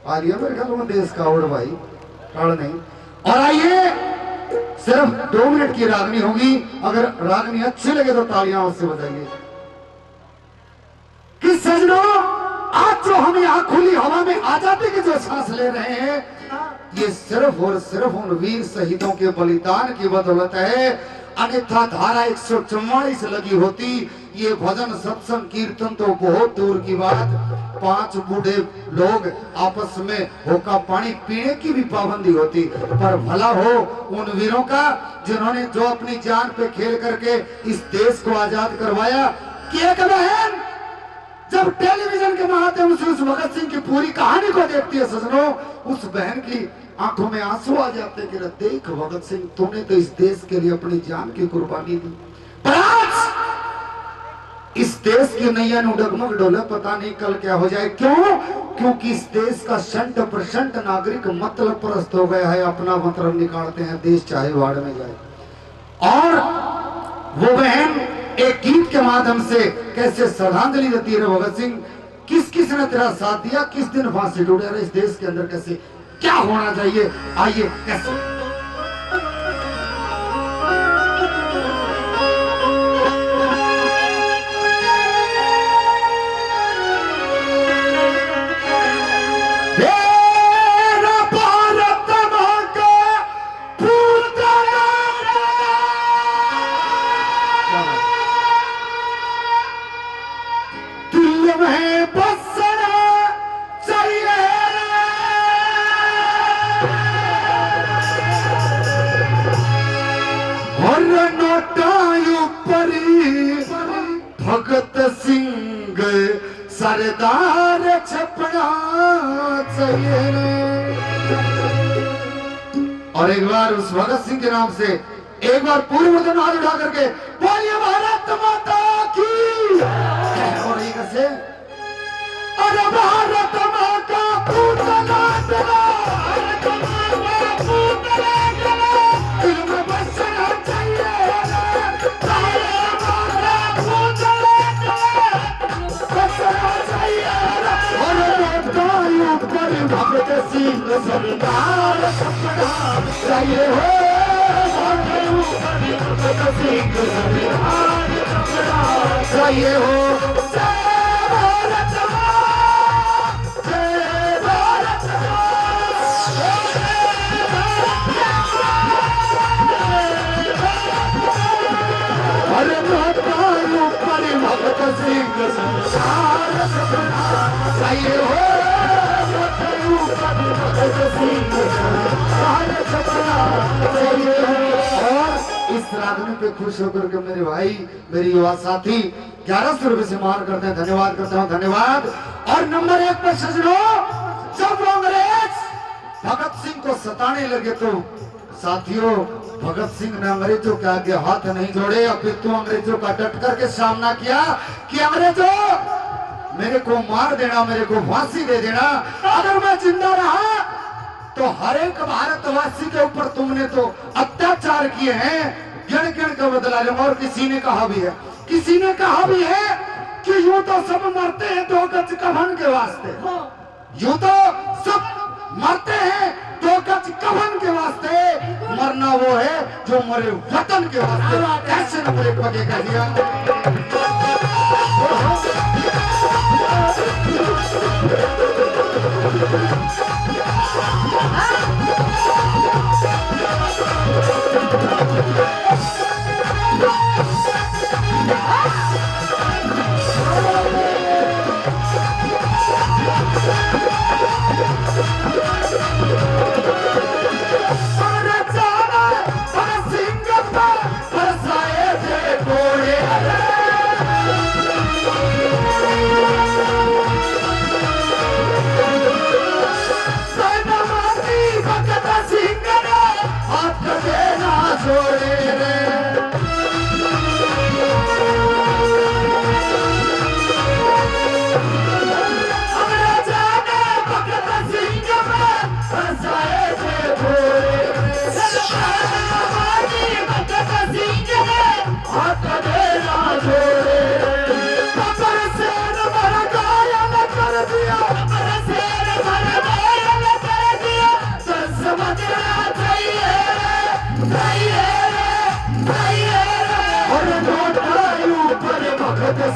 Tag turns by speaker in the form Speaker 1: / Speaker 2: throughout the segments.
Speaker 1: आ लिया मेरे ख्याल में देश का और भाई टाड़ नहीं। और आइए सिर्फ 2 मिनट की रागनी होगी, अगर रागनी अच्छी लगे तो तालियां उससे बजाइए। कि सजनों आज जो हम यहाँ खुली हवा में आजादी की जो सांस ले रहे हैं, ये सिर्फ और सिर्फ उन वीर शहीदों के बलिदान की बदौलत है। अन्यथा धारा 144 लगी होती, ये भजन सत्संग कीर्तन तो बहुत दूर की बात, 5 बूढ़े लोग आपस में होका पानी पीने की भी पाबंदी होती। पर भला हो उन वीरों का जिन्होंने जो अपनी जान पे खेल करके इस देश को आजाद करवाया। कि एक बहन जब टेलीविजन के माध्यम से उस भगत सिंह की पूरी कहानी को देखती है सजनों, उस बहन की आंखों में आंसू आ जाते कि देख भगत सिंह, तूने तो इस देश के लिए अपनी जान की कुर्बानी दी, पर आज इस देश की नैया नु डगमग डोले, पता नहीं कल क्या हो जाए। क्यों? क्योंकि इस देश का 100% नागरिक मतलब परस्त हो गया है, अपना मतलब निकालते हैं, देश चाहे बाढ़ में जाए। और वो बहन एक गीत के माध्यम से कैसे श्रद्धांजलि देती है भगत सिंह, किस किस ने तेरा साथ दिया, किस दिन फांसी टूटे, इस देश के अंदर कैसे क्या होना चाहिए, आइए कैसे। भगत सिंह सरदार छपना चाहिए। और एक बार उस भगत सिंह के नाम से एक बार पूरी मुद्दे हाथ उठा करके बोलिए भारत माता की। और ये कैसे, अरे भारत माता पूतना चला, भगत सिंह सरदार छपना चाहिए हो, भगत सिंह सरदार छपना चाहिए हो। जय भारत माँ, जय भारत अरे माताओं पर भगत सिंह सरदार छपना चाहिए हो, और इस रागनी पे खुश होकर के मेरे भाई मेरी युवा साथी 1100 रुपए से मार करते हैं, धन्यवाद करता हूँ, धन्यवाद। और नंबर 1 पर सजनों, जब अंग्रेज भगत सिंह को सताने लगे तो साथियों भगत सिंह ने अंग्रेजों के आगे हाथ नहीं जोड़े, अपितु अंग्रेजों का डट करके सामना किया कि अंग्रेजों मेरे को मार देना, मेरे को फांसी दे देना, अगर मैं जिंदा रहा तो हर एक भारतवासी के ऊपर तुमने तो अत्याचार किए हैं, गिण गिण का बदला लूंगा। और किसी ने कहा भी है, किसी ने कहा भी है कि यूं तो सब मरते हैं 2 गज कफन के वास्ते, यूं तो सब मरते हैं 2 गज कफन के वास्ते, मरना वो है जो मरे वतन के वास्ते। कैसे नंबर 1 बगे कह दिया।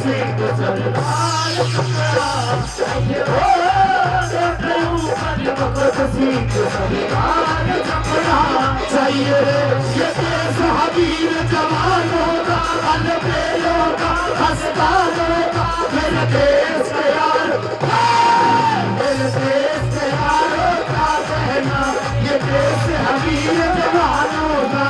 Speaker 1: सिंह सरदार छपरा चाहिए हो देखो ऊपर भगत सिंह सरदार छपरा चाहिए ये देश हबीर जवानों का अलबेलों का हस्तानों का मेरे देश के यार मेरे देश के यारों का कहना ये देश हबीर जवानों का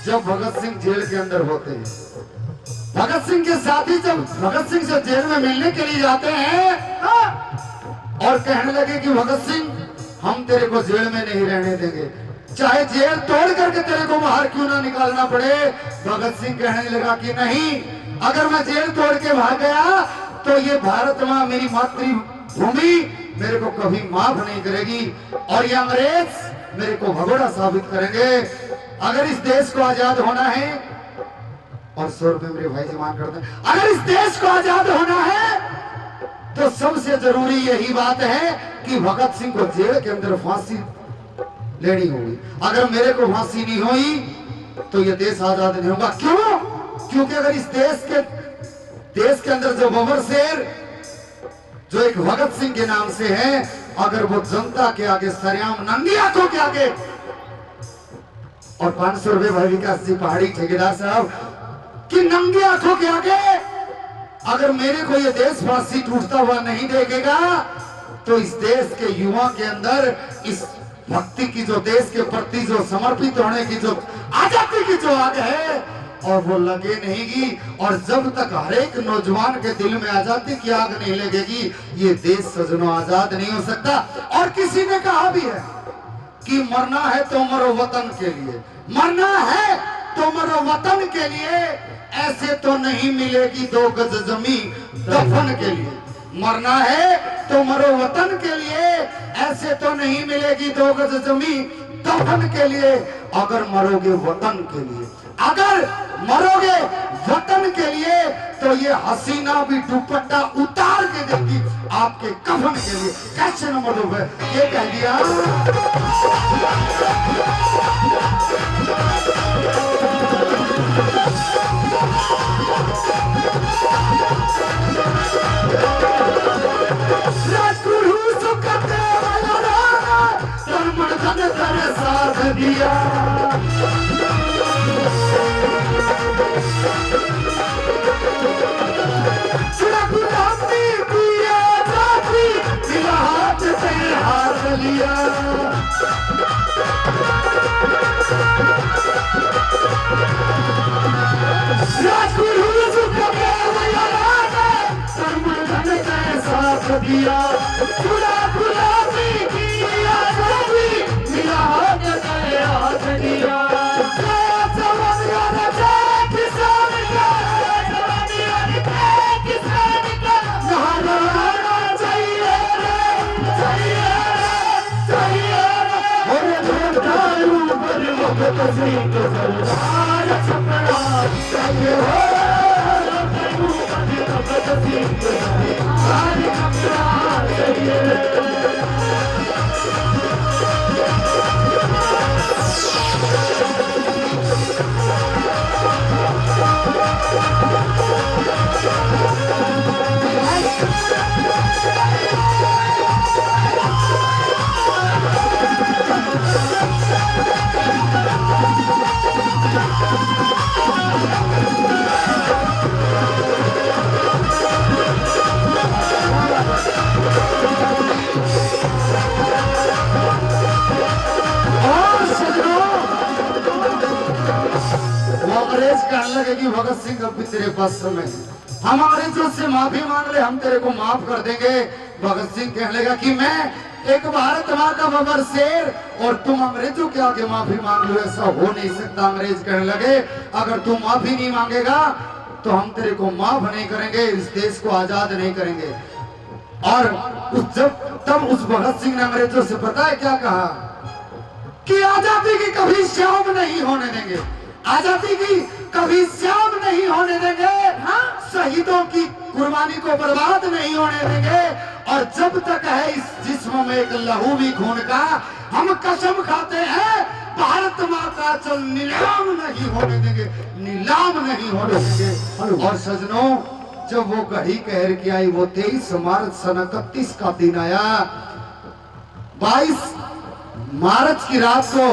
Speaker 1: जब भगत सिंह जेल के अंदर होते हैं, भगत सिंह के साथी जब भगत सिंह से जेल में मिलने के लिए जाते हैं और कहने लगे कि भगत सिंह हम तेरे को जेल में नहीं रहने देंगे, चाहे जेल तोड़ करके तेरे को बाहर क्यों ना निकालना पड़े। भगत सिंह कहने लगा कि नहीं, अगर मैं जेल तोड़ के भाग गया तो ये भारत माँ मेरी मातृभूमि मेरे को कभी माफ नहीं करेगी और ये अंग्रेज मेरे को भगोड़ा साबित करेंगे। अगर इस देश को आजाद होना है, और 100 रुपए मेरे भाई जमान करते हैं, अगर इस देश को आजाद होना है तो सबसे जरूरी यही बात है कि भगत सिंह को जेल के अंदर फांसी लेनी होगी। अगर मेरे को फांसी नहीं हुई तो ये देश आजाद नहीं होगा। क्यों? क्योंकि अगर इस देश के अंदर जो बबर शेर जो एक भगत सिंह के नाम से है, अगर वो जनता के आगे सरेआम नंगी आंखों के आगे, और 500 रुपए भाई विकास जी पहाड़ी ठेकेदार साहब कि नंगी आंखों के आगे अगर मेरे को ये देश फांसी टूटता हुआ नहीं देखेगा तो इस देश के युवा के अंदर इस भक्ति की जो देश के प्रति जो समर्पित होने की जो आजादी की जो आग है और वो लगे नहींगी। और जब तक हर एक नौजवान के दिल में आजादी की आग नहीं लगेगी ये देश सजनों आजाद नहीं हो सकता। और किसी ने कहा भी है कि मरना है तो मरो वतन के लिए, मरना है तो मरो वतन के लिए, ऐसे तो नहीं मिलेगी 2 गज जमी दफन के लिए। मरना है तो मरो वतन के लिए, ऐसे तो नहीं मिलेगी 2 गज जमी दफन के लिए। अगर मरोगे वतन के लिए, अगर मरोगे वतन के लिए तो ये हसीना भी दुपट्टा उतार के देगी आपके कफन के लिए। कैसे न मरोगे ये कह दिया। राजगुरु सुखदेव धन कर साथ दिया। हाथ लिया राजगुरु सुखदेव धन कर साथ दिया। खुला गुलाबी की आजादी मिला हाथ दिया। भगत सिंह सरदार छपरा चाहिए हो भगत सिंह सरदार छपरा चाहिए। कहने लगे कि भगत सिंह अब भी तेरे पास समय है, हम अंग्रेजों से माफी मांग ले, हम तेरे को माफ कर देंगे। भगत सिंह कहने लगा कि मैं एक भारत माँ का बबर शेर और तुम अंग्रेजों के आगे माफी मांग लो, ऐसा हो नहीं सकता। अंग्रेज कहने लगे अगर तू माफी नहीं मांगेगा तो हम तेरे को माफ नहीं करेंगे, इस देश को आजाद नहीं करेंगे। और तब उस भगत सिंह ने अंग्रेजों से पता है क्या कहा कि आजादी की कभी शाम नहीं होने देंगे, आजादी की कभी शाम नहीं होने देंगे, शहीदों की कुर्बानी को बर्बाद नहीं होने देंगे। और जब तक है इस जिस्म में एक लहू भी खून का, हम कसम खाते हैं भारत माँ का चल नीलाम नहीं होने देंगे, नीलाम नहीं होने देंगे। और सजनों, जब वो घड़ी कहर की आई, वो 23 मार्च सन 31 का दिन आया। 22 मार्च की रात को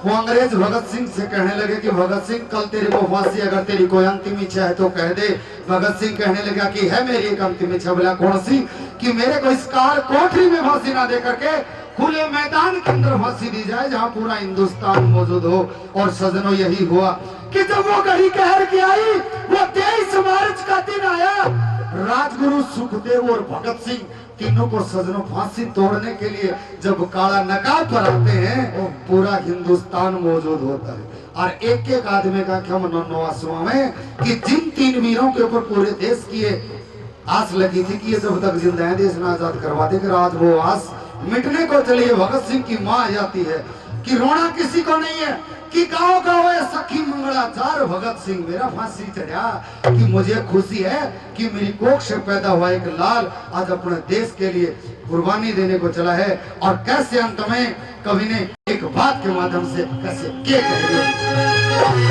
Speaker 1: वो अंग्रेज भगत सिंह से कहने लगे कि भगत सिंह कल तेरे को फांसी, अगर तेरी कोई अंतिम इच्छा है तो कह दे। भगत सिंह कहने लगा कि है मेरी एक अंतिम इच्छा। बोला कौन सी? कि मेरे को इस काल कोठरी में फांसी ना दे करके खुले मैदान के अंदर फांसी दी जाए जहां पूरा हिंदुस्तान मौजूद हो। और सजनों, यही हुआ कि जब वो घड़ी कहर की आई, वो 23 मार्च का दिन आया। राजगुरु सुखदेव और भगत सिंह तीनों को सजनों फांसी तोड़ने के लिए जब काला नकाब पर आते हैं, पूरा हिंदुस्तान मौजूद होता है। और एक एक आदमी का क्या मनोवासुआ में कि जिन 3 वीरों के ऊपर पूरे देश की आस लगी थी कि ये जब तक जिंदा है देश में आजाद करवा देंगे, आज वो आस मिटने को चली है। भगत सिंह की माँ जाती है कि रोना किसी को नहीं है, कि गाँव गाँव सखी मंगलाचार भगत सिंह मेरा फांसी चढ़ा, कि मुझे खुशी है कि मेरी कोख से पैदा हुआ एक लाल आज अपने देश के लिए कुर्बानी देने को चला है। और कैसे अंत में कवि ने एक बात के माध्यम से कैसे के कह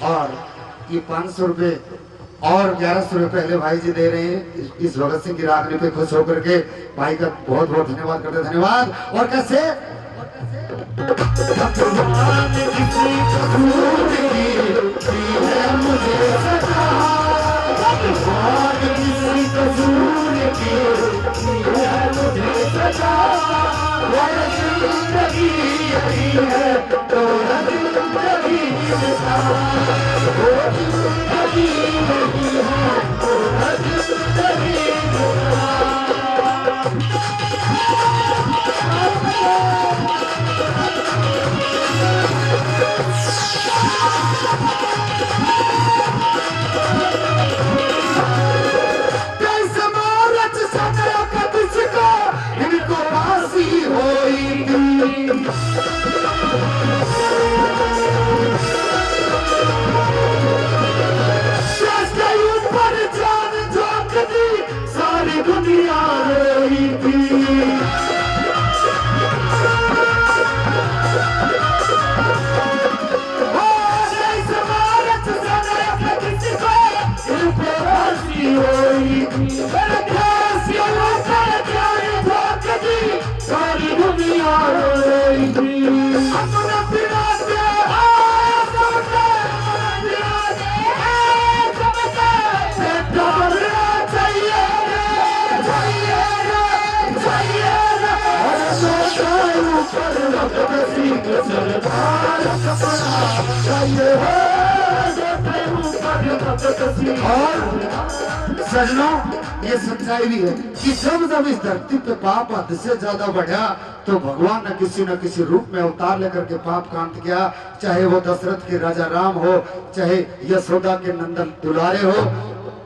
Speaker 1: और ये 500 रुपए और 1100 रुपए पहले भाई जी दे रहे हैं इस भगत सिंह की राखनी पे खुश होकर के। भाई का बहुत बहुत धन्यवाद करते, धन्यवाद। और कैसे सजनों, ये सच्चाई भी है कि जब जब इस धरती पे पाप हद से ज्यादा बढ़ा तो भगवान न किसी रूप में अवतार लेकर के पाप का अंत किया। चाहे वो दशरथ के राजा राम हो, चाहे यशोदा के नंदन दुलारे हो,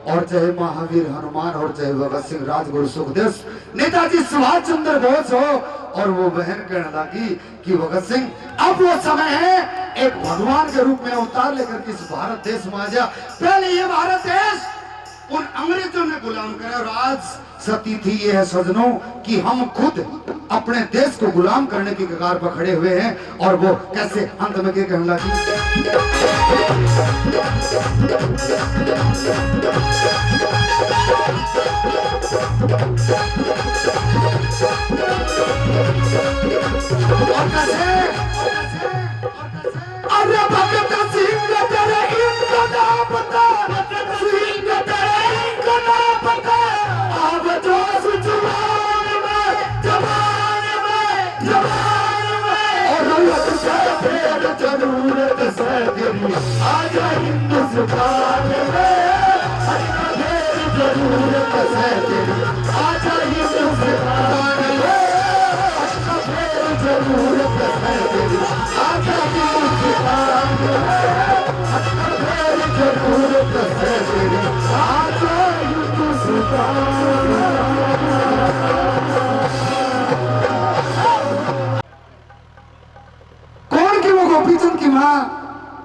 Speaker 1: और चाहे महावीर हनुमान और चाहे भगत सिंह, राजगुरु सुखदेव, नेताजी सुभाष चंद्र बोस हो, और वो बहन कहने लगी कि भगत सिंह अब वो समय है एक भगवान के रूप में अवतार लेकर के इस भारत देश में आ जा। पहले ये भारत देश उन अंग्रेजों ने गुलाम करा, और आज सती थी ये है सजनों कि हम खुद अपने देश को गुलाम करने की कगार पर खड़े हुए हैं। और वो कैसे अंत में क्या कहने लगी, और कैसे अरे भगत सिंह तेरे इनको ना पता, सिंह तेरे इनको ना पता, अब जो जवान में और फिर जरूरत से तेरी आजा हिंदुस्तान में, फिर जरूरत से तेरी आजा हिंदुस्तान में, फिर जरूरत है तेरी आजा हिंदुस्तान में, फिर जरूरत है तेरी आजा हिंदुस्तान। कौन की वो गोपीचंद की माँ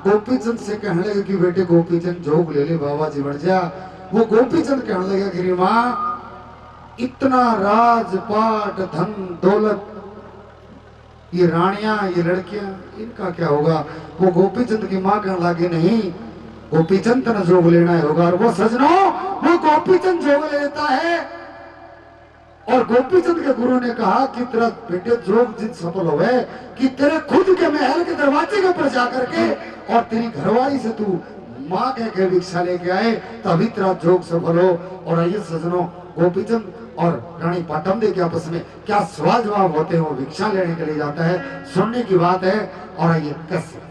Speaker 1: गोपीचंद से कहने लगे कि बेटे गोपीचंद जोग ले ले बाबा जी बढ़ जा। वो गोपीचंद कहने लगा कि माँ इतना राजपाट धन दौलत, ये रानियां ये लड़कियां, इनका क्या होगा। वो गोपीचंद की माँ कहने लगी नहीं गोपीचंद ने जोग लेना होगा। और वो सजनों वो गोपीचंद जोग ले लेता है, और गोपीचंद के गुरु ने कहा कि तेरा बेटे जोग जित सफल हो गए कि तेरे खुद के महल के दरवाजे के ऊपर जाकर के और तेरी घरवाली से तू माँ कह के भिक्षा लेके आए तभी तेरा जोग सफल हो। और आइए सजनों गोपीचंद और रानी पाटमदे के आपस में क्या सवाल जवाब होते हैं, वो भिक्षा लेने के लिए जाता है, सुनने की बात है। और आइए कैसे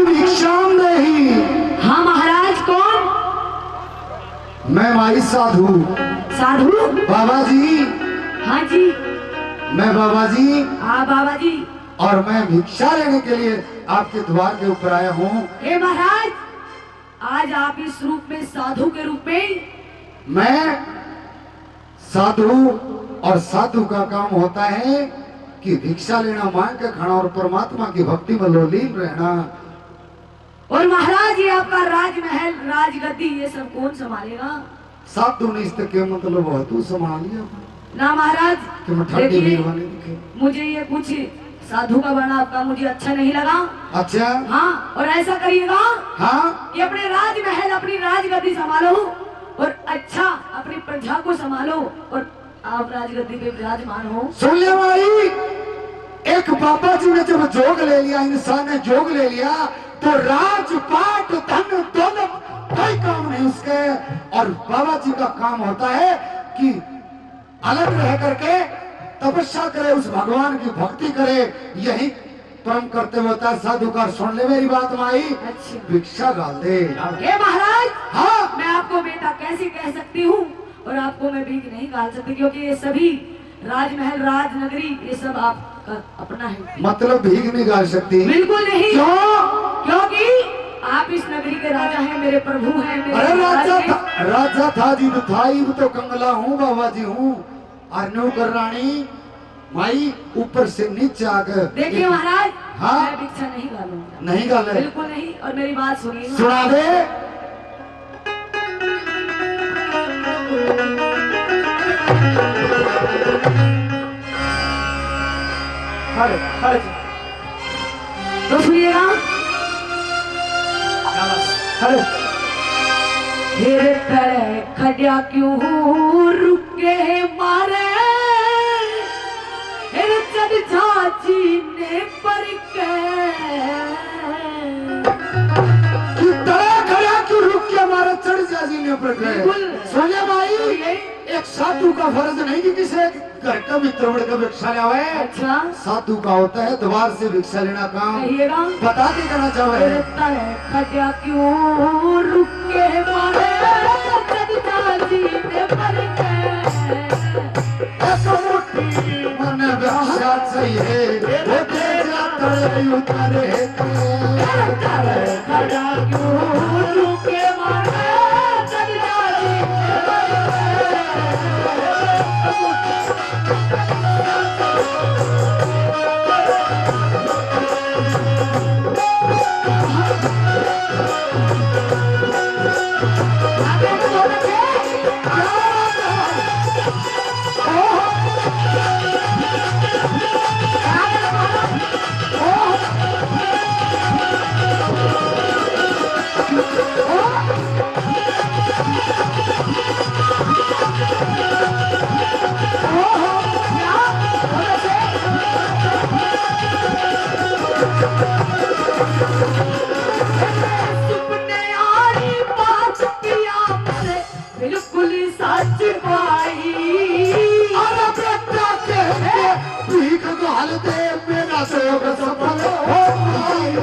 Speaker 1: भिक्षाम दही।
Speaker 2: हाँ महाराज कौन?
Speaker 1: मैं माई साधु।
Speaker 2: साधु
Speaker 1: बाबा जी।
Speaker 2: हाँ जी।
Speaker 1: मैं बाबा जी।
Speaker 2: हाँ बाबा जी।
Speaker 1: और मैं भिक्षा लेने के लिए आपके द्वार के ऊपर आया हूँ।
Speaker 2: हे महाराज आज आप इस रूप में साधु के रूप में?
Speaker 1: मैं साधु, और साधु का काम होता है कि भिक्षा लेना, मांग के खाना और परमात्मा की भक्ति में लोलीन रहना।
Speaker 2: और महाराज ये आपका राजमहल राजगद्दी ये सब कौन संभालेगा?
Speaker 1: साधु ने इसके मतलब बहुत संभाल लिया
Speaker 2: ना महाराज।
Speaker 1: कि मैं ठंडी भीड़ वाले दिखे।
Speaker 2: मुझे ये कुछ साधु का बना आपका मुझे अच्छा नहीं लगा।
Speaker 1: अच्छा
Speaker 2: हाँ, और ऐसा करिएगा
Speaker 1: हाँ
Speaker 2: कि अपने राजमहल अपनी राजगद्दी संभालो और अच्छा अपनी प्रजा को संभालो और आप राजगद्दी पे विराजमान हो।
Speaker 1: सुन ले भाई, एक बाबा जी ने जब जोग ले लिया, इंसान ने जोग ले लिया तो राजपाट धन दौलत कोई काम नहीं उसके। और बाबा जी का काम होता है कि अलग रह करके तपस्या करे, उस भगवान की भक्ति करे, यही परम करते होता है साधुकार। सुन ले मेरी बात माई।
Speaker 2: अच्छा
Speaker 1: भिक्षा डाल दे।
Speaker 2: हे महाराज
Speaker 1: हाँ
Speaker 2: मैं आपको बेटा कैसे कह सकती हूँ और आपको मैं भीख नहीं डाल सकती, क्योंकि ये सभी राजमहल राजनगरी ये सब आपका अपना है।
Speaker 1: मतलब भीख नहीं डाल सकती?
Speaker 2: बिल्कुल नहीं।
Speaker 1: क्यों?
Speaker 2: क्योंकि आप इस नगरी के राजा हैं, मेरे प्रभु हैं।
Speaker 1: अरे राजा था जी तो था ही, तो कंगला हूँ बाबा जी हूँ। नौकर रानी माई ऊपर से नीचे आकर
Speaker 2: देखिए महाराज।
Speaker 1: हाँ?
Speaker 2: मैं भिक्षा नहीं डालूंगा।
Speaker 1: नहीं डाले?
Speaker 2: बिल्कुल नहीं। और मेरी बात सुनिए।
Speaker 1: सुना दे।
Speaker 2: तो सुनिएगा। फिर तड़े खड़ा क्यों रुके मारे चढ़ चाची ने पर
Speaker 1: सोनिया भाई एक साधु का फर्ज नहीं कि किसी घर का मित्र बड़ का भिक्षा ले।
Speaker 2: अच्छा
Speaker 1: साधु का होता है द्वार से भिक्षा लेना काम। बता के करना चाहे।
Speaker 2: खड़ा क्यों रुके मारे चढ़ चाची ने पर
Speaker 1: मन भिक्षा चाहिए तले उतरे
Speaker 2: खड़ा क्यों रुके मारे दरिया जी सुपने आरी बात पिया मरे बिल्कुल सच पाई
Speaker 1: अरे बेटा के भीख गाल दे मेरा शोक सफल हो गई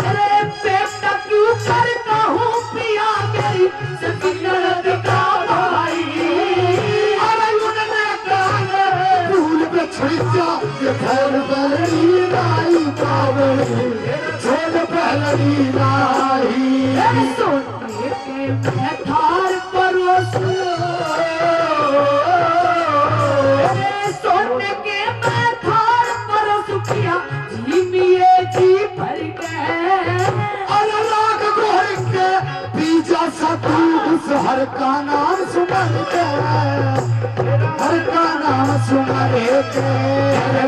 Speaker 2: अरे बेटा क्यों करता हूँ पिया मेरी सकीनत का भाई
Speaker 1: अरे उन्होंने कहा फूल पे छड़िया ये फैल बलनी नाई पावनी छोड़ पहलनी नाई
Speaker 2: अरे सोने के मैं थार परोस अरे सोने के मैं थार परोस पिया जी मिए जी भर गए
Speaker 1: अरे लाख गोर के बीजा सतू उस हर का नाम सुमर के हर का नाम सुमर के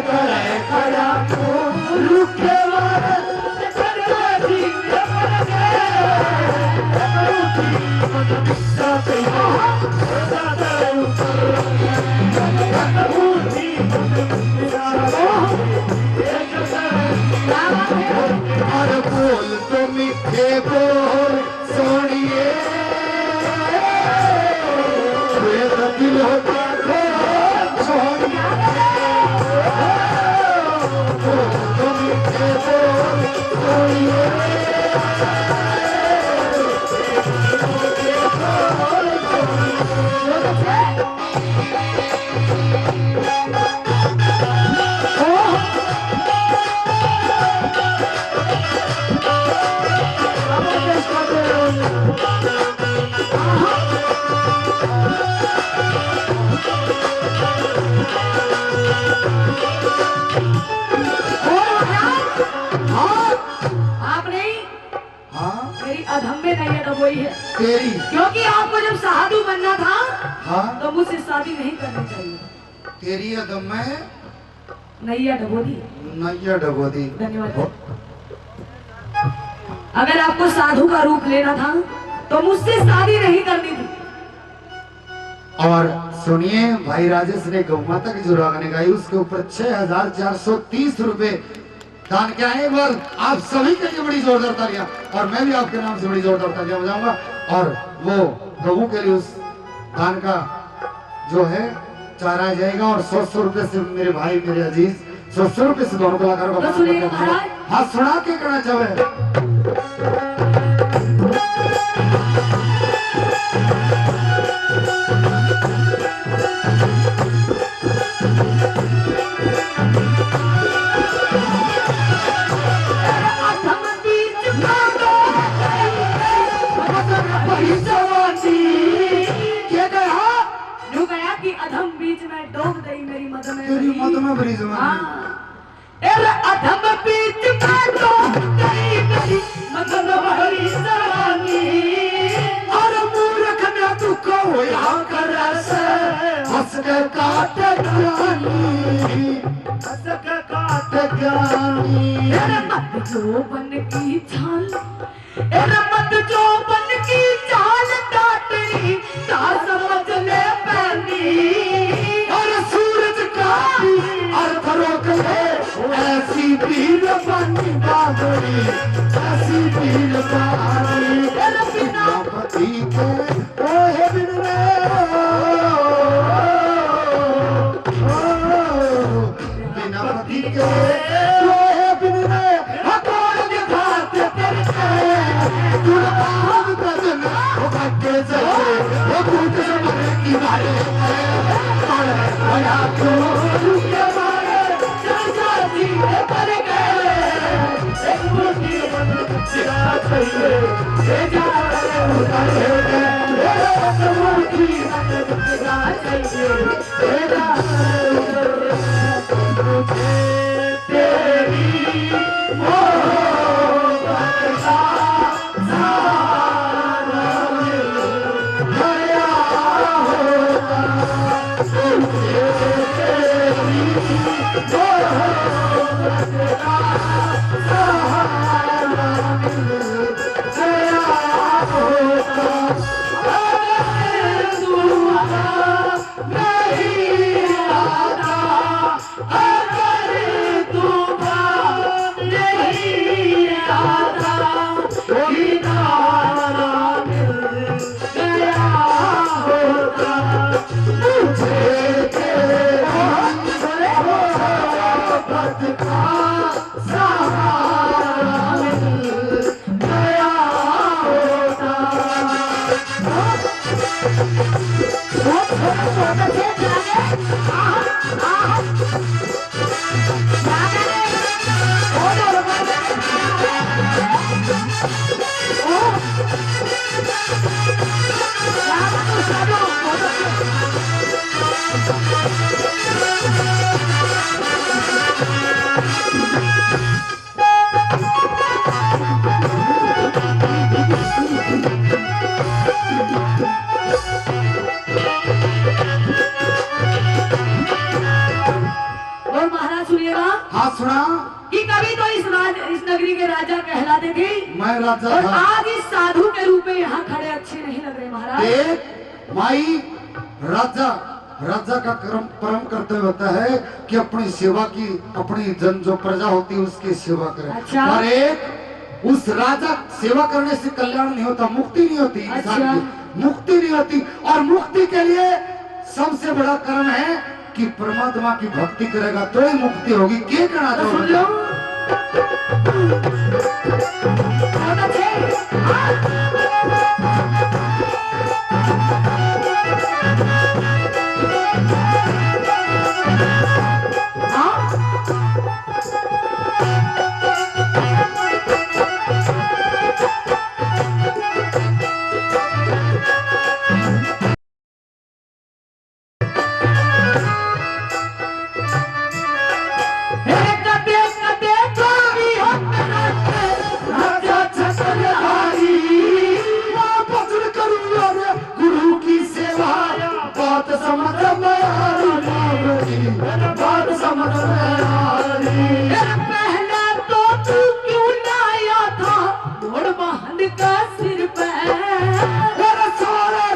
Speaker 1: करे खड़ा रुके वाले अरे बोल तो मीठे बोल सोनिए मेरा दिल हो देखो सोनिए बोल तो मीठे बोल सोनिए
Speaker 2: अधम में नहीं डबोई है
Speaker 1: तेरी
Speaker 2: क्योंकि आपको जब साधु बनना था
Speaker 1: हाँ
Speaker 2: तो मुझसे शादी नहीं करनी चाहिए
Speaker 1: तेरी अदम में
Speaker 2: नैया डबो दी
Speaker 1: नैया डबो दी
Speaker 2: धन्यवाद अगर आपको साधु का रूप लेना था तो मुझसे शादी नहीं करनी थी
Speaker 1: और सुनिए भाई राजेश ने गौ माता की जो रागने गाई उसके ऊपर 6430 रुपए दान क्या है। एक बार आप सभी के लिए बड़ी जोरदार तालियां और मैं भी आपके नाम से बड़ी जोरदार तालियां बजाऊंगा और वो गऊ के लिए उस दान का जो है चढ़ाया जाएगा और 100 रुपए से मेरे भाई मेरे अजीज 100 रुपए से दोनों कलाकारों
Speaker 2: तो सुनिए महाराज
Speaker 1: हाँ सुना के करना चाहे
Speaker 2: अधम बीच में डूब गई मेरी मद में
Speaker 1: तेरी मद में बड़ी जवानी
Speaker 2: अधम बीच में डूब गई मेरी मद में बड़ी जवानी
Speaker 1: और मूर्ख में तू को यहाँ कर से हंस के काट ज्ञानी हंस के काट ज्ञानी
Speaker 2: मत जो बन की छाल मत जो बन की चाल काटनी ता समझ ले पैनी
Speaker 1: और सूरज का अर्थ रोक ले ऐसी पीर बनी बाबरी ऐसी पीर बनी बिना पति के ओहे बिन रे बिना पति के ओहे बिन रे हकोर दिखाते तेरे दुर्भाग बदन वो भटके चले वो कूद समझ की मारे और बड़ा क्यों रुके मारे चल जा
Speaker 2: भेजा उतर मुझे ना चाहिए भेजा मुझे तेरी मोहब्बत का सहारा मिल गया होता मुझे तेरी मोहब्बत का सहारा मिल गया होता अगर तू नहीं आता अगर तू नहीं आता किनारा मिल गया होता मुझे तेरी मोहब्बत का सहारा मिल गया होता और महाराज सुनिएगा
Speaker 1: हाँ सुना।
Speaker 2: कि कभी तो इस नगरी के राजा कहलाते थे
Speaker 1: मैं राजा
Speaker 2: और
Speaker 1: था।
Speaker 2: आज इस साधु के रूप में यहाँ खड़े अच्छे नहीं लग रहे महाराज।
Speaker 1: देख माई, राजा राजा का परम कर्तव्य होता है कि अपनी सेवा की, अपनी जन जो प्रजा होती है उसकी सेवा करे।
Speaker 2: अच्छा।
Speaker 1: और एक उस राजा सेवा करने से कल्याण नहीं होता, मुक्ति नहीं होती इंसान
Speaker 2: अच्छा।
Speaker 1: की, मुक्ति नहीं होती। और मुक्ति के लिए सबसे बड़ा कारण है कि परमात्मा की भक्ति करेगा तो ही मुक्ति होगी। क्या कहना
Speaker 2: तो सुन
Speaker 1: चाहो?
Speaker 2: लो बहुत अच्छे। पहला तो तू क्यों लाया था मोड़ महल का सिर पे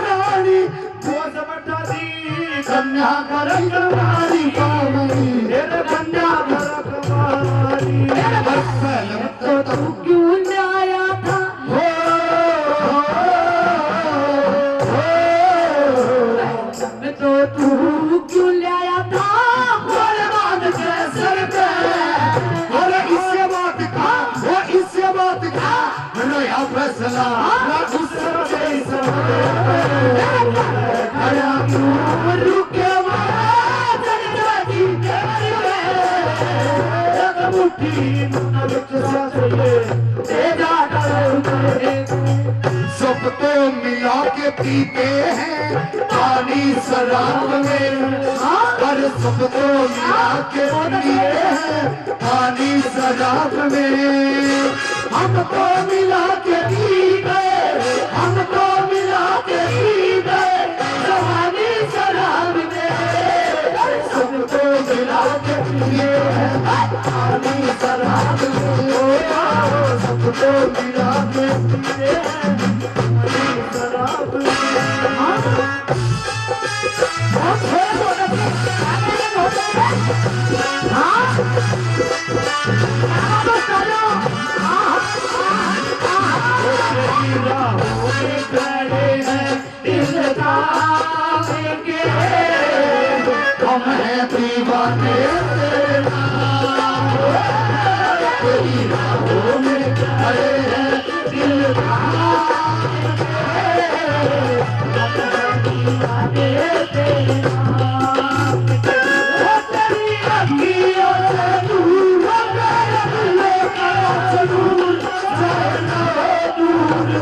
Speaker 1: रानी कन्या करमारी कन्या
Speaker 2: तो तू क्यों लाया था तो तू क्यों लाया था
Speaker 1: इससे बात का नया फैसला रुके सब तो मिला के पीते हैं पानी शराब में। हर सब तो मिला के पीते हैं पानी शराब में। हमको मिला के पी गए, हमको मिला के पी गए जवानी शराब में। सबको मिला के पिए हैं पानी शराब में। सबको मिला के पिए हैं पानी शराब हम हैं दीवाने तेरी राहों में खड़े हैं दिल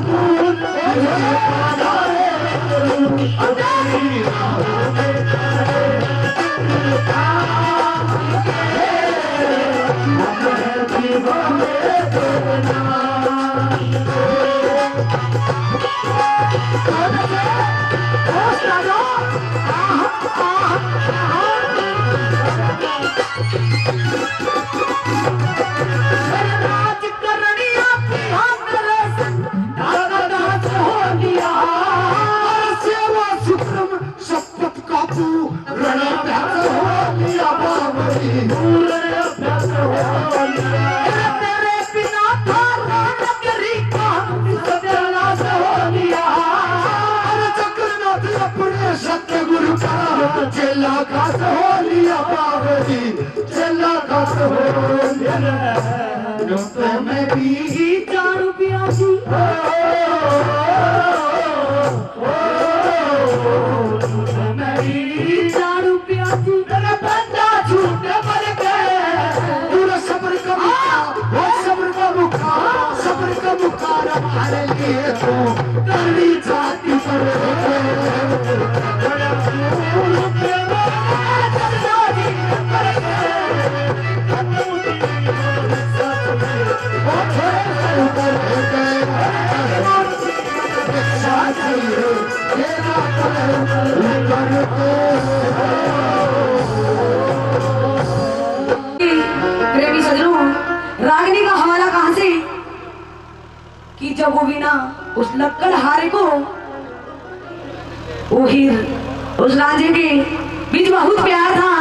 Speaker 1: दूर
Speaker 2: पूर्ण अभ्यास होलिया तेरे बिना था नगरी का सत्यानाश होलिया
Speaker 1: चक्रनाथ अपने सत्य गुरु का चेला खास होलिया बाबरी चेला खास होलिया तो मैं भी
Speaker 2: 4 रुपया जी मेरी 4 रुपया जी मेरा बंदा झूठे मर गए
Speaker 1: पूरा सब्र का मुखा वो सब्र का मुखा सब्र का मुखार हमारे लिए तो करनी जाती
Speaker 2: प्रेमी सजनों, रागिनी का हवाला कहां से कि जब वो बिना उस लक्कड़हारे को वो हीर उस रांझे के बीच बहुत प्यार था,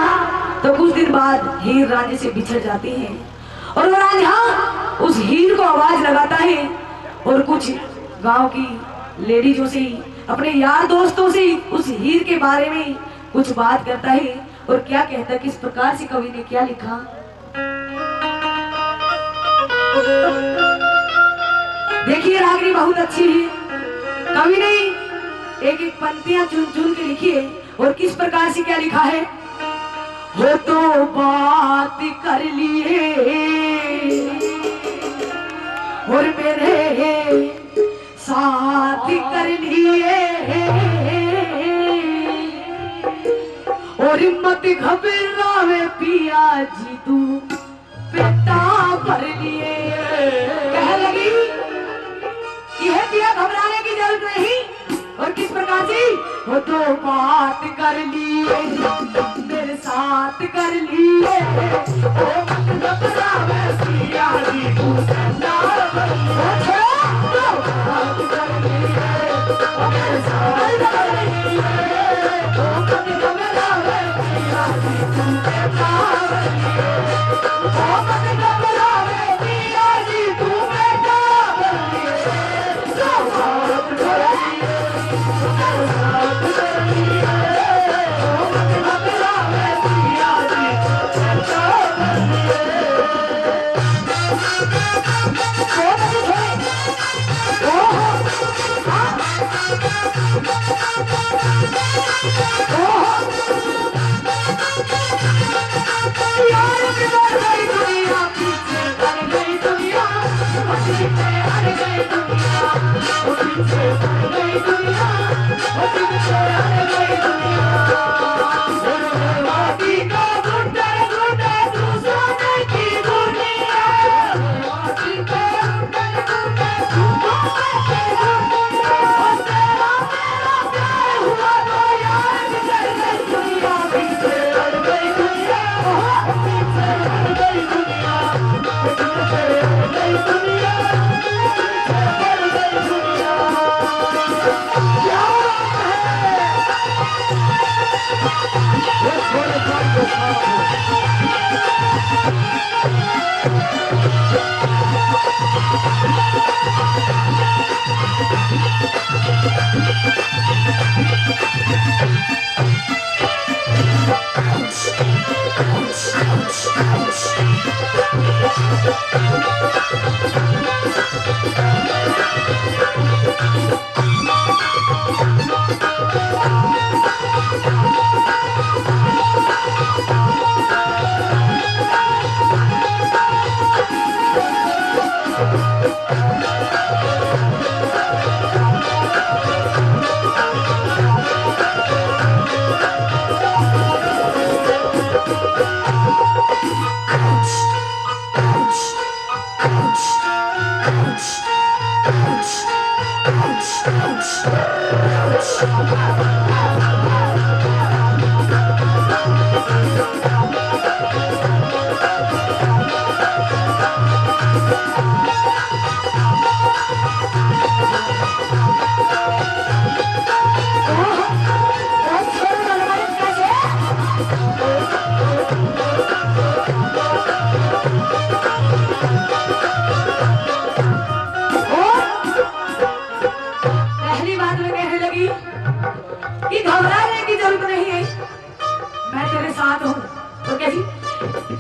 Speaker 2: तो कुछ दिन बाद हीर रांझे से बिछड़ जाती है और वो रांझा उस हीर को आवाज लगाता है और कुछ गांव की लेडीजों से अपने यार दोस्तों से उस हीर के बारे में कुछ बात करता है और क्या कहता है, किस प्रकार से कवि ने क्या लिखा। देखिए रागिनी बहुत अच्छी है, कवि ने एक एक पंक्तियां चुन चुन के लिखी है और किस प्रकार से क्या लिखा है। हो तो बात कर लिए और मेरे साथ कर लिए और मत घबरावे पिया जी तू बेटा भर लिए। कह लगी यह पिया घबराने की जरूरत नहीं और किस प्रकार से वो तो बात कर लिए मेरे साथ कर लिए ओ मत घबरावे पिया जी तू बेटा भर लिए। बात कर लिए ओ मेरे साथ कर लिए ओ मत घबरावे पिया जी तू बेटा भर लिए ओ मत घबरावे पिया जी तू बेटा भर लिए। बात कर लिए बात कर लिए ओ मत घबरावे पिया जी बेटा भर लिए।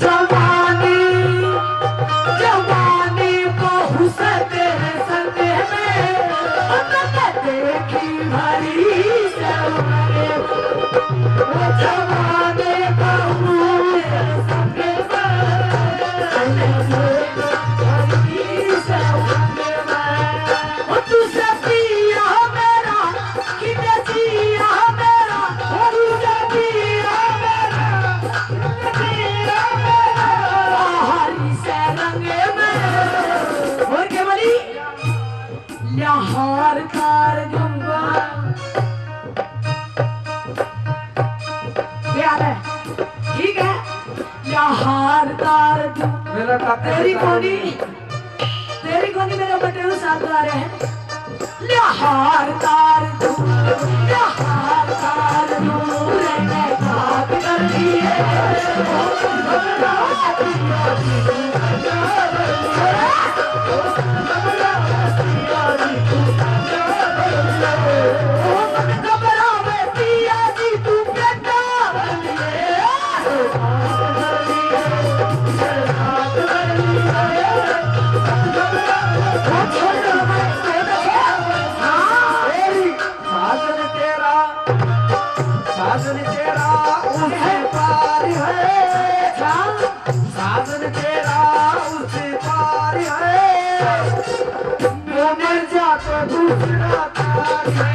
Speaker 2: जवानी जवानी बहु से तेरे संग में मैं देखी भरी सवारे वो जवानी बहु तेरे संग में भरी सवारे वो तुझसे पिया मेरा कि जिया मेरा वो तुझसे पिया मेरा लाहौर कार दूंगा याद है ठीक है लाहौर कार दूं तेरी कोनी मेरे बटे साथ आ रहे हैं लाहौर कार दूं लाहौर कार दूं रहने खाक कर लिए
Speaker 3: साजन तेरा उससे पार है साजन तेरा उससे पार है मैं मर जाता दूसरा तार है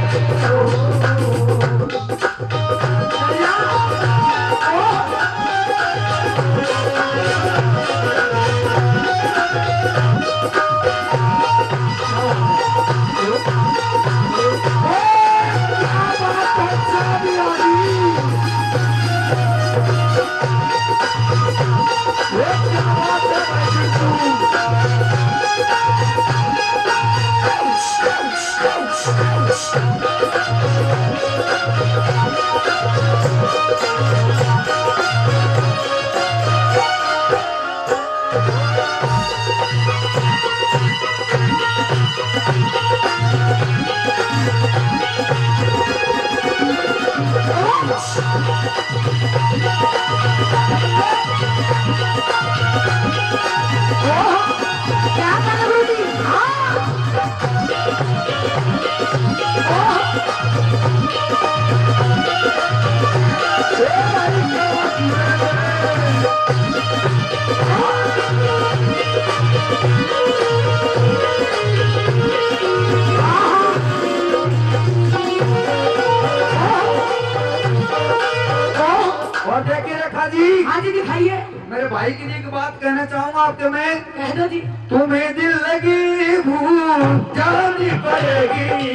Speaker 2: हाँ जी दिखाइए
Speaker 3: मेरे भाई के लिए एक बात कहना चाहूंगा आपके मैं
Speaker 2: कह दो जी
Speaker 3: तुम्हें दिल लगी भूल जानी पड़ेगी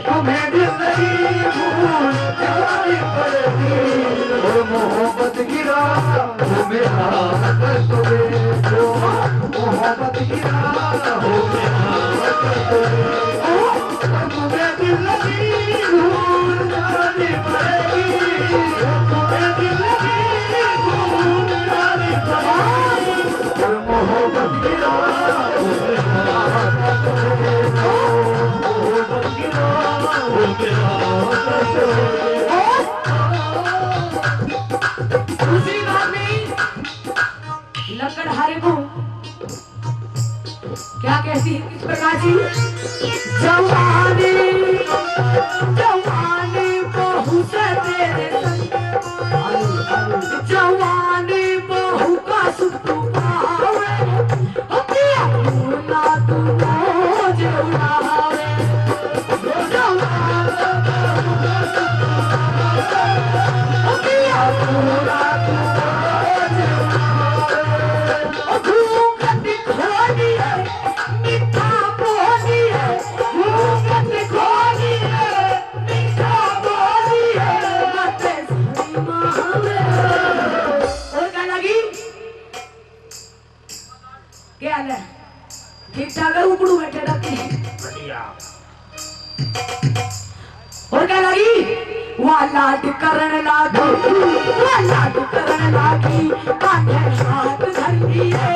Speaker 3: तुम्हें दिल लगी भूल जानी पड़ेगी और मोहब्बत की राह हो मेरा कष्ट दे मोहब्बत की राह हो मेरा कष्ट दे तुम्हें दिल लगी भूल जानी पड़ेगी तुम्हें दिल लगी भूल जानी पड़ेगी और मोहब्बत की राह हो मेरा कष्ट दे मोहब्बत की राह हो मेरा कष्ट दे
Speaker 2: दूसरी बात नहीं लकड़हारे को क्या कहती है किस प्रकार की जवानी जवानी बहू से तेरे संग जवानी बहू का सुख तू पावे अतिया भूला तू रोज उड़ावे जवानी अतिया भूला तू रोज उड़ावे घूंघट खोली है मीठा बोली है घूंघट खोली है मीठा बोली है बातें सही मावे और क्या लगी क्या है ठीक ठाक है उपड़ू बैठे रहते और क्या लगी वहाँ लाड करण लागी कांधे हाथ धर लिए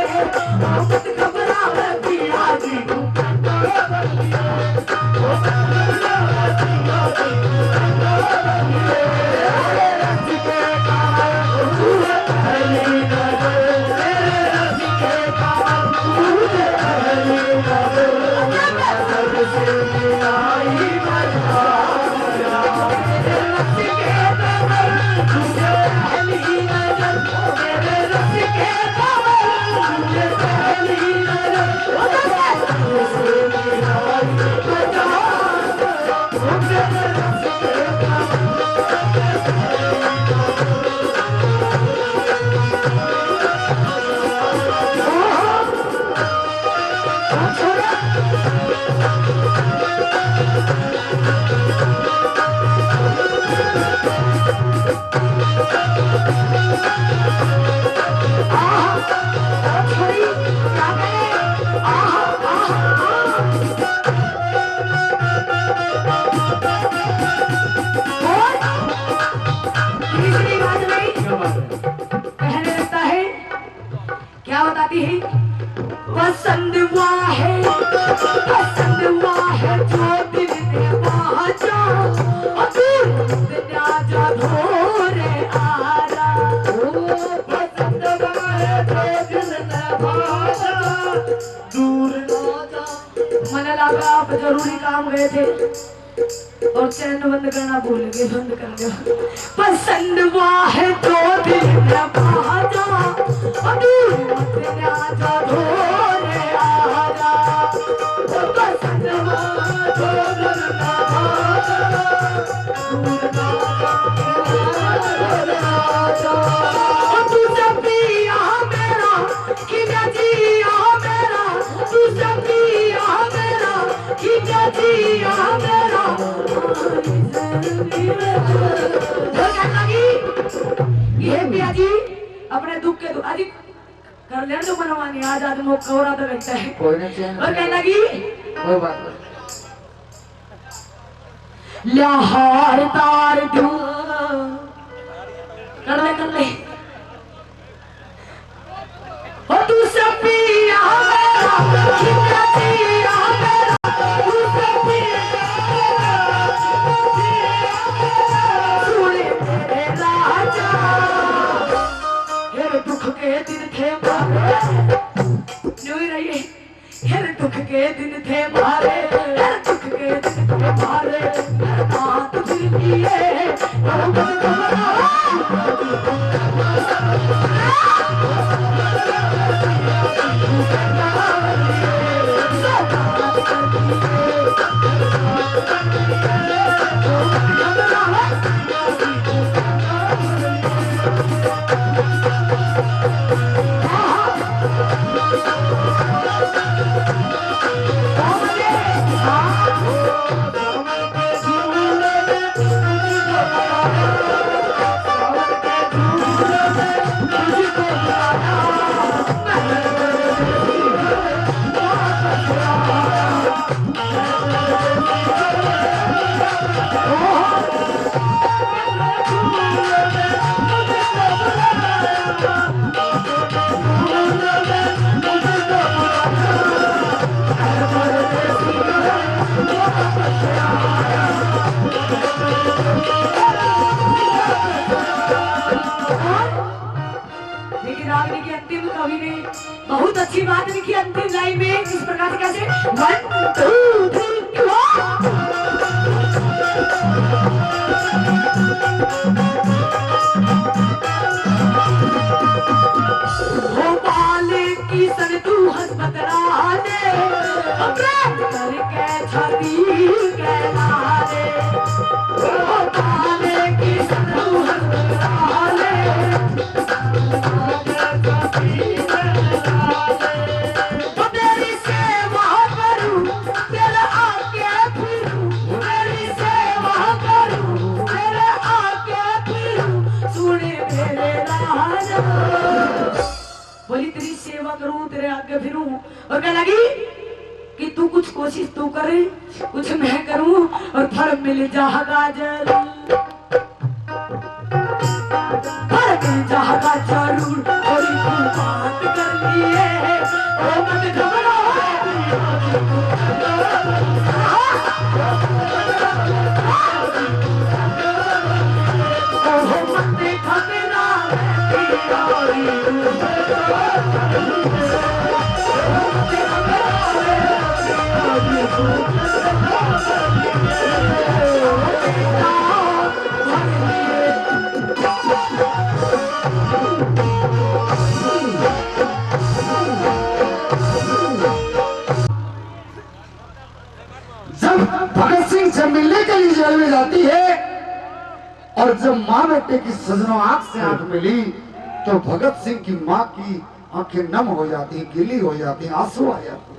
Speaker 2: मोहब्बत घबरावे पिया जी क्या बताती है? पसंद हुआ है जो दिल ने बाजा, जा धोरे आजा।
Speaker 3: पसंद है जो दिल ने बाजा, दूर ना जा।
Speaker 2: मन लगा आप जरूरी काम गए थे और चैन बंद करना भूल गए, बंद कर दो। पसंद हुआ है जो दिल ने बाजा, आजा धोरे आजा। पसंद हुआ जो दिल ने बाजा, दूर ना जा। तू जब पिया मेरा खिजा जिया मेरा, तू जब पिया मेरा खिजा जिया मेरा। ये पिया जी अपने दुख के दुख अधिक कर लेने जो मनवानी आज आदमी को और आधा लगता है।
Speaker 3: कोई नहीं चैन
Speaker 2: और कहने लगी
Speaker 3: कोई बात नहीं।
Speaker 2: लहार तार दू कर ले ओ तू सब पिया मेरा खिजा जिया मेरा, तू सब पिया सुने मेरे राजा। हेरे दुख के दिन थे मारे न्योई रहिए, हेरे दुख के दिन थे मारे, हेरे दुख के दिन थे मारे। बात फिर किए बहुत अच्छी बात लिखी अंतिम लाइन में इस प्रकार से कैसे 1 2 3 भोपाल की सन तू हसमत राने, अपराध करके छाती के मारे। भोपाल की सन तू हसमत राने, बोली तेरी सेवा करूं, तेरे आगे फिरूं। और क्या लगी कि तू कुछ कोशिश तू करे, कुछ मैं करूं और फल मिल जाएगा जरूर, फल मिल जाएगा जरूर। थोड़ी तू बात कर लिए ओ मत घबरा,
Speaker 1: भगत सिंह से मिलने के लिए जेल में जाती है और जब माँ बेटे की सजनों आंख से आंख मिली तो भगत सिंह की माँ की आंखें नम हो जाती, गीली हो जाती, आंसू आ जाते।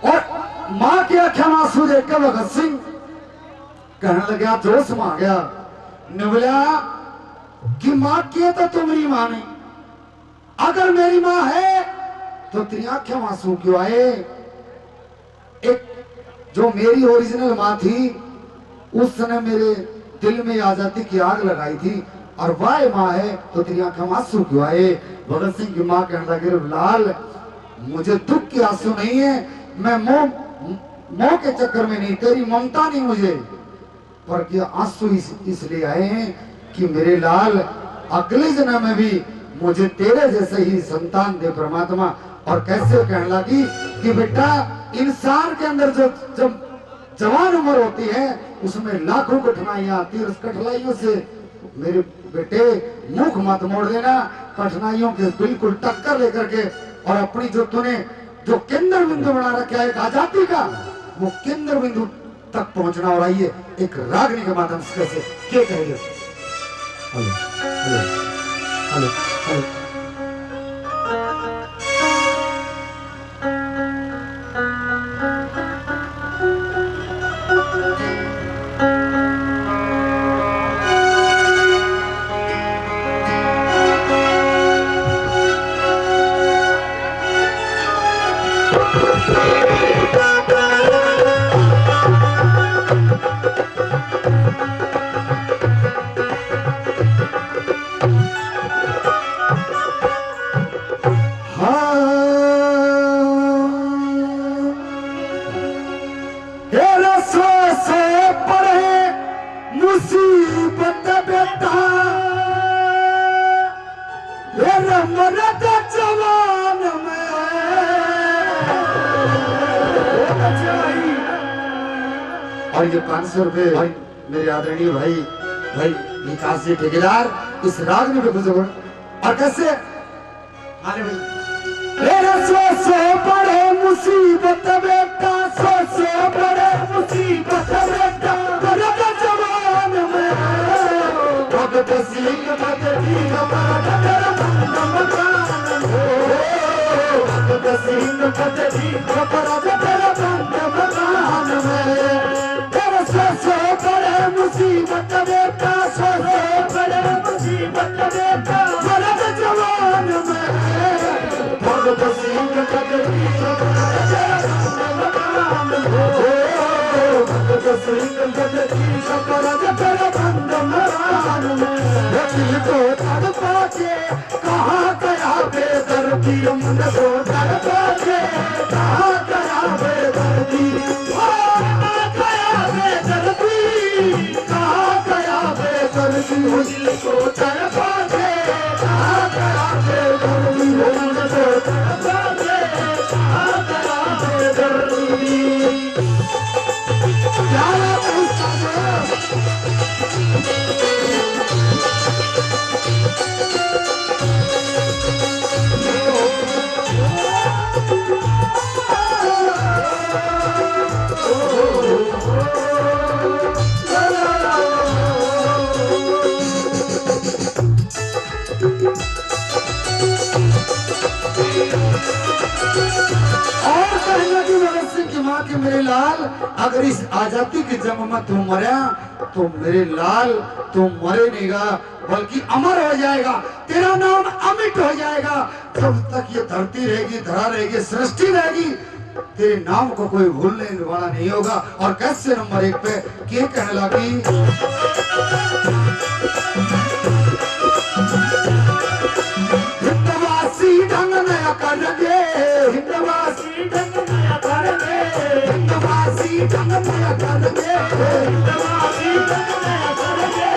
Speaker 1: और माँ की आंखें में आंसू देखकर भगत सिंह कहने लगा, जोश में आ गया, निवला कि माँ की तो तुम्हारी माँ नहीं, अगर मेरी माँ है तो तेरी आंखें में आंसू क्यों आए? एक जो मेरी ओरिजिनल माँ थी उसने मेरे दिल में आजादी की आग लगाई थी, और वाह माँ है तो तेरी आंखों में आंसू क्यों आए? भगत सिंह की माँ कहने लगी लाल मुझे दुख के आंसू नहीं है, मैं मोह के चक्कर में नहीं, तेरी ममता नहीं मुझे, पर क्या आंसू इसलिए आए हैं कि मेरे लाल अगले जन्म में भी मुझे तेरे जैसे ही संतान दे परमात्मा। और कैसे कहने लगी कि बेटा इंसान के अंदर जब जवान उम्र होती है उसमें लाखों कठिनाइयां आती है, उस कठिनाइयों से मेरे बेटे मुख मत मोड़ देना, कठिनाइयों के बिल्कुल टक्कर लेकर के और अपनी जो तूने जो केंद्र बिंदु बना रखा है एक आजादी का, वो केंद्र बिंदु तक पहुंचना। और आइए एक रागनी के माध्यम से कैसे क्या कहेंगे। हेलो हेलो हेलो हेलो और ये 500 रुपए मेरे आदरणीय भाई विकास जी ठेकेदार इस राग में खुश हो। और कैसे आने भाई सो बड़े मुसीबत बेटा, सो बड़े मुसीबत बेटा, भगत जवान में भगत सिंह भगती हमारा मकान हो, भगत सिंह भगती हमारा मकान में सो बड़े मुसीबत बेटा, सो बड़े मुसीबत बेटा, भगत जवान में भगत सिंह भगती मकान हो, भगत सिंह भगती मकान में दिल को तड़पा के कहाँ गया बेदर्दी, मन को तड़पा के कहाँ गया बेदर्दी, दिल को तड़पा के कहाँ गया बेदर्दी, मन को तड़पा के कहाँ गया बेदर्दी। क्या बात है कि मेरे लाल अगर इस आजादी के जंग में तू मरा तो मेरे लाल तू मरे नहींगा बल्कि अमर हो जाएगा, तेरा नाम अमिट हो जाएगा। जब तक ये धरती रहेगी, धरा रहेगी, सृष्टि रहेगी, तेरे नाम को कोई भूलने वाला नहीं होगा। और कैसे नंबर 1 पे क्या कहने लगी हिंदवासी ढंग नया करेंगे, हिंदवासी ढंग नया करेंगे, हिंदवासी ढंग नया करेंगे, हिंदवासी ढंग नया करेंगे,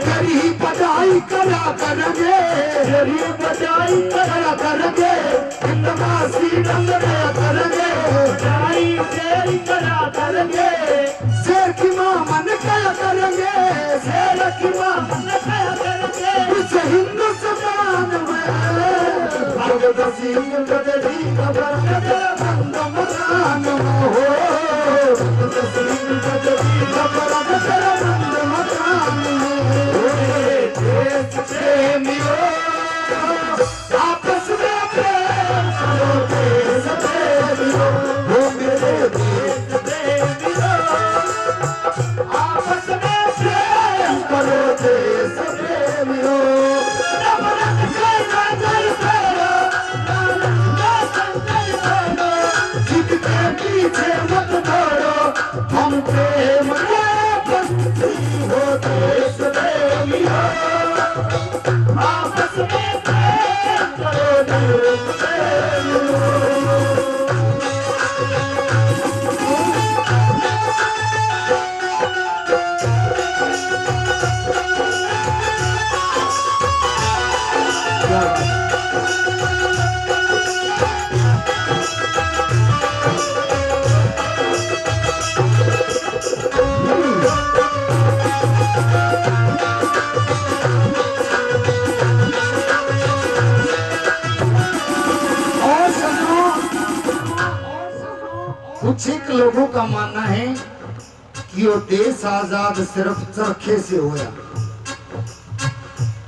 Speaker 1: तेरी बजाई करा करेंगे, तेरी बजाई करा करेंगे, हिंदवासी ढंग नया करेंगे, बजाई तेरी करा करेंगे, शेर की मां मन क्या करेंगे, शेर की मां मन क्या करेंगे, उस हिंदुस्तान में भगत सिंह भगती मकान हो, भगत सिंह भगती मकान देश प्रेमियों आपस में प्रेम करो, देश प्रेमियों हो मेरे देश प्रेमियों आपस में प्रेम करो, देश प्रेमियों पीछे मत दौड़ो, हम प्रेम के बंदी हो, देश प्रेमियों। कुछ एक लोगों का मानना है कि वो देश आजाद सिर्फ चरखे से हुआ।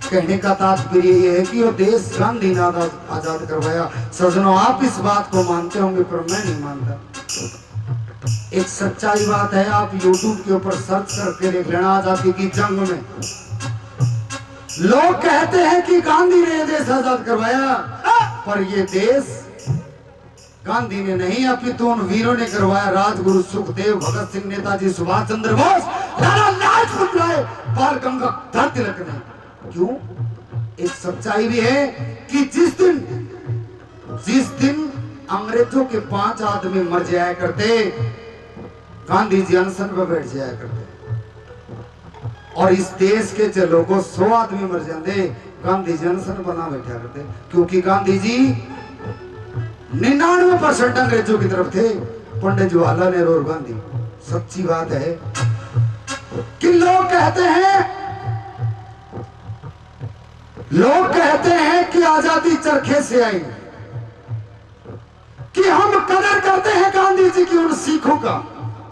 Speaker 1: कहने का तात्पर्य ये है कि वो देश गांधी ने आजाद करवाया। सज्जनों, आप इस बात को मानते होंगे पर मैं नहीं मानता। एक सच्चाई बात है, आप YouTube के ऊपर सर्च करके देख लेना। आजादी की जंग में लोग कहते हैं कि गांधी ने देश आजाद करवाया, पर ये देश गांधी ने नहीं, अपितु उन वीरों ने करवाया। राजगुरु सुखदेव, भगत सिंह, नेताजी सुभाष चंद्र बोस, लाला लाजपत राय, बाल गंगाधर तिलक ने। क्यों? एक सच्चाई भी है कि जिस दिन अंग्रेजों के 5 आदमी मर जाया करते, गांधी जी अनशन पर बैठ जाया करते। और इस देश के जो लोगों 100 आदमी मर जाते, गांधी जी अनशन बना बैठा करते। क्योंकि गांधी जी 99% अंग्रेजों की तरफ थे, पंडित जवाहरलाल नेहरू और गांधी। सच्ची बात है कि लोग कहते हैं कि आजादी चरखे से आई, कि हम कदर करते हैं गांधी जी की उन सिखों का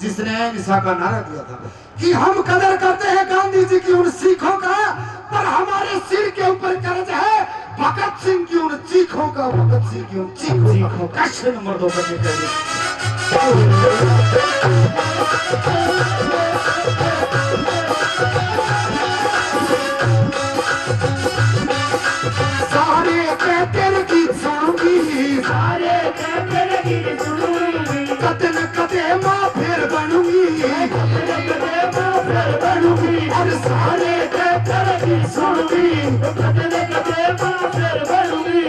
Speaker 1: जिसने अहिंसा का नारा दिया था, कि हम कदर करते हैं गांधी जी की उन सिखों का, पर हमारे सिर के ऊपर कर्ज है भगत सिंह की उन चीखों का, भगत सिंह की उन चीखों का। कैसे नंबर 2 करने चाहिए। सारे कहते गीत सुनूंगी, सारे कहते गीत सुनूंगी, कदे न कदे मां फिर बनूंगी, कदे न कदे मां फिर बनूंगी। और सारे कहते गीत सुनूंगी, कदे न कदे मां फिर बनूंगी।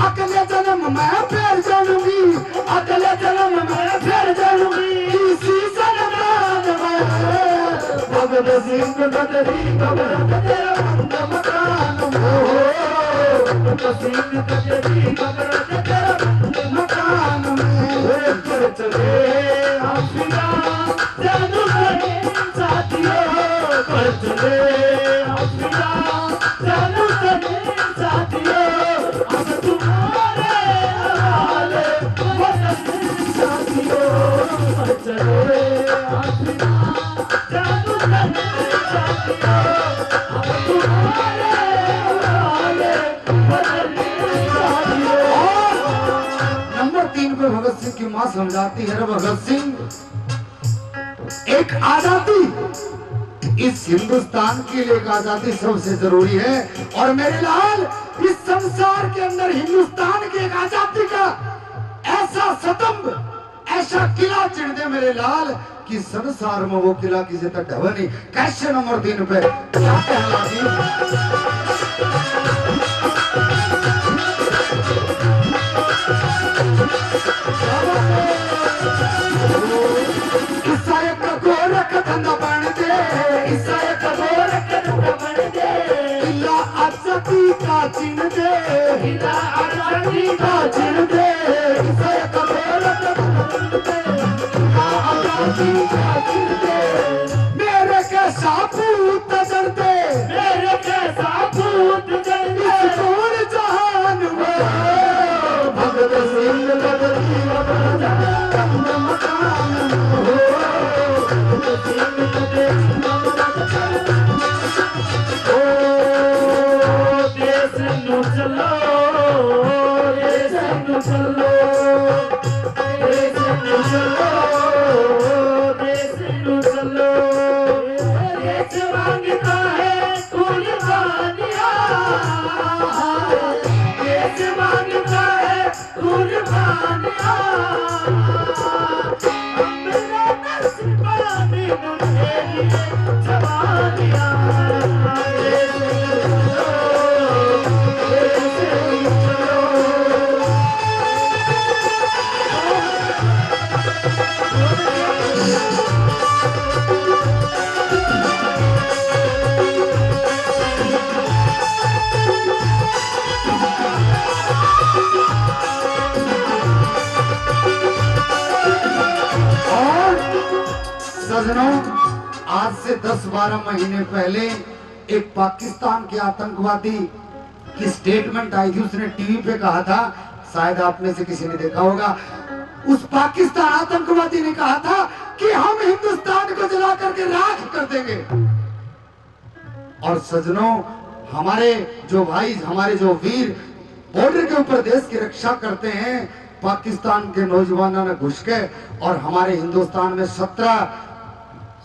Speaker 1: अगले जन्म में फिर जानूंगी, अगले जन्म में फिर जानूंगी। इसी जन्म में भगत सिंह कदरी कब्र तेरा मकान हो, भगत सिंह कदरी कब्र तेरा मकान में। फिर चले हम पिता जानू सके साथियों, फिर चले हम पिता जानू सके साथियों। अब तुम्हारे हवाले भगत सिंह साथियों, फिर चले हम पिता जानू सके साथियों। अब तुम्हारे हवाले भगत सिंह साथियों। नंबर 3 पे भगत सिंह की मां समझाती है, भगत सिंह एक आजादी, इस हिंदुस्तान के लिए एक आजादी सबसे जरूरी है। और मेरे लाल, इस संसार के अंदर हिंदुस्तान की एक आजादी का ऐसा स्तंभ, ऐसा किला चिढ़ दे मेरे लाल कि संसार में वो किला किसी तक ढवा नहीं। कैसे नंबर 3 पे क्या कहलाती गोरख धंधा बन दे, ईसाई का गोरख धंधा बन दे। हिला आजादी का चिन्ह दे, हिला आजादी का चिन्ह दे। ईसाई का गोरख धंधा बन दे, हिला आजादी का चिन्ह दे। मेरे कैसा भूत जल दे, मेरे कैसा भूत जल दे। इस पूर्ण जहान में भगत सिंह कदरी कब्र मकान हो। देश नु चलो, देश नु चलो, देश नु चलो, देश नु चलो। देश मांगता है कुर्बानियां, देश मांगता है कुर्बानियां। जवानियां सजनों, आज से 10-12 महीने पहले एक पाकिस्तान के आतंकवादी की स्टेटमेंट आई थी। उसने टीवी पे कहा था, शायद आपने से किसी ने देखा होगा, उस पाकिस्तान आतंकवादी ने कहा था कि हम हिंदुस्तान को जला करके राख कर देंगे। और सजनों, हमारे जो भाई, हमारे जो वीर बॉर्डर के ऊपर देश की रक्षा करते हैं, पाकिस्तान के नौजवानों ने घुस के और हमारे हिंदुस्तान में 17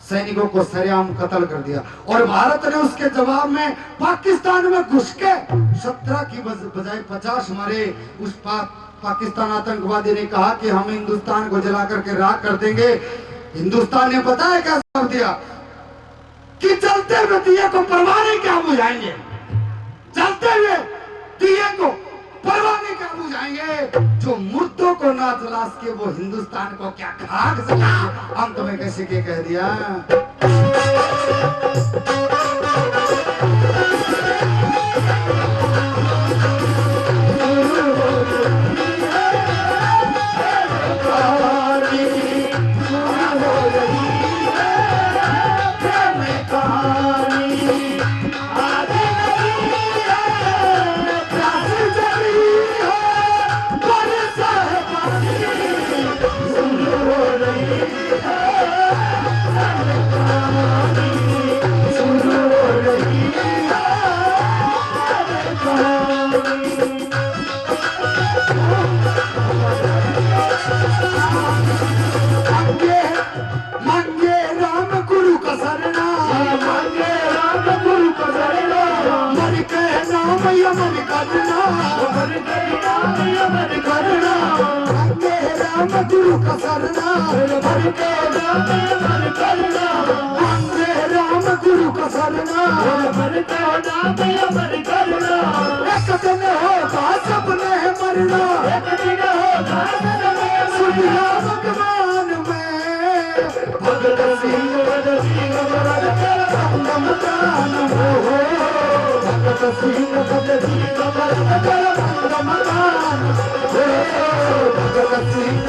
Speaker 1: सैनिकों को सरेआम कत्ल कर दिया। और भारत ने उसके जवाब में पाकिस्तान में घुस के 17 की बजाय 50 हमारे उस पाकिस्तान आतंकवादी ने कहा कि हम हिंदुस्तान को जला करके राख कर देंगे। हिंदुस्तान ने पता है क्या जवाब दिया कि चलते हुए दिए को परवाने क्या बुझाएंगे, चलते हुए दिए को परवाने क्या बुझाएंगे, जो मुर्दों को ना जला सके वो हिंदुस्तान को क्या खाक सका। अंत में कैसे के कह दिया, गुरु का सरना, वंदे राम गुरु का सरना, एक दिन होगा सबने मरना, सुन राम भगवान में भगत सिंह मकान हो, भगत सिंह मकान हो, भगत सिंह